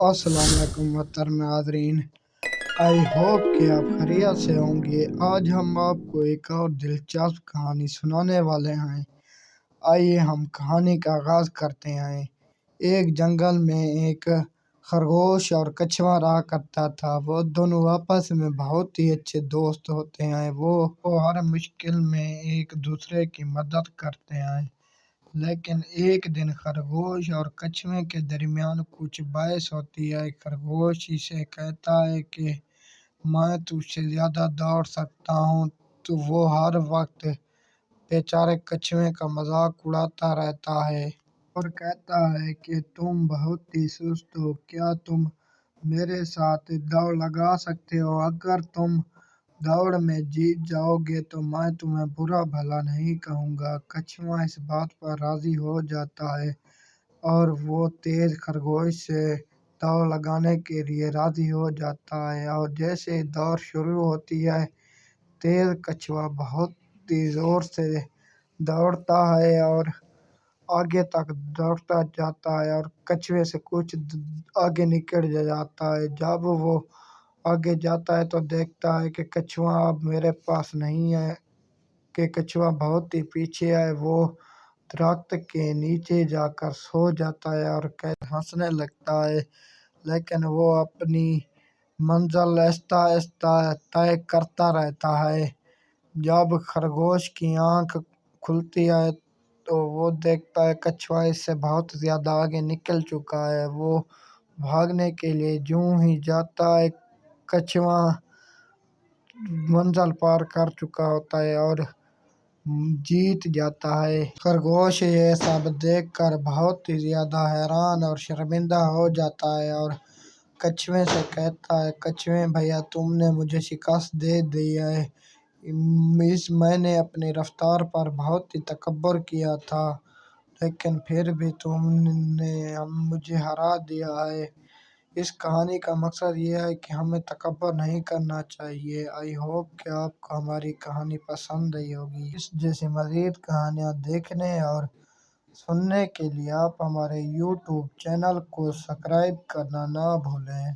अस्सलाम वालेकुम मोहतरम नाज़रीन। आई होप कि आप खैरियत से होंगे। आज हम आपको एक और दिलचस्प कहानी सुनाने वाले हैं। आइए हम कहानी का आगाज़ करते हैं। एक जंगल में एक खरगोश और कछुआ रहा करता था। वो दोनों आपस में बहुत ही अच्छे दोस्त होते हैं। वो हर मुश्किल में एक दूसरे की मदद करते हैं। लेकिन एक दिन खरगोश और कछुए के दरमियान कुछ बहस होती है। खरगोश इसे कहता है कि मैं तुझसे ज्यादा दौड़ सकता हूँ। तो वो हर वक्त बेचारे कछुए का मजाक उड़ाता रहता है और कहता है कि तुम बहुत ही सुस्त हो, क्या तुम मेरे साथ दौड़ लगा सकते हो? अगर तुम दौड़ में जीत जाओगे तो मैं तुम्हें बुरा भला नहीं कहूँगा। कछुआ इस बात पर राजी हो जाता है और वो तेज खरगोश से दौड़ लगाने के लिए राजी हो जाता है। और जैसे ही दौड़ शुरू होती है, तेज कछुआ बहुत ही जोर से दौड़ता है और आगे तक दौड़ता जाता है और कछुए से कुछ आगे निकल जाता है। जब वो आगे जाता है तो देखता है कि कछुआ अब मेरे पास नहीं है, कि कछुआ बहुत ही पीछे है। वो दरख्त के नीचे जाकर सो जाता है और हंसने लगता है। लेकिन वो अपनी मंजिल आहिस्ता आहिस्ता तय करता रहता है। जब खरगोश की आंख खुलती है तो वो देखता है कछुआ इससे बहुत ज्यादा आगे निकल चुका है। वो भागने के लिए यूं ही जाता है, कछुआ मंजिल पार कर चुका होता है और जीत जाता है। खरगोश ये सब देखकर बहुत ही ज्यादा हैरान और शर्मिंदा हो जाता है और कछुए से कहता है, कछुए भैया तुमने मुझे शिकस्त दे दी है। मैंने अपनी रफ्तार पर बहुत ही तकब्बुर किया था, लेकिन फिर भी तुमने मुझे हरा दिया है। इस कहानी का मकसद ये है कि हमें तकब्बुर नहीं करना चाहिए। आई होप कि आपको हमारी कहानी पसंद आई होगी। इस जैसी मज़ीद कहानियाँ देखने और सुनने के लिए आप हमारे यूट्यूब चैनल को सब्सक्राइब करना ना भूलें।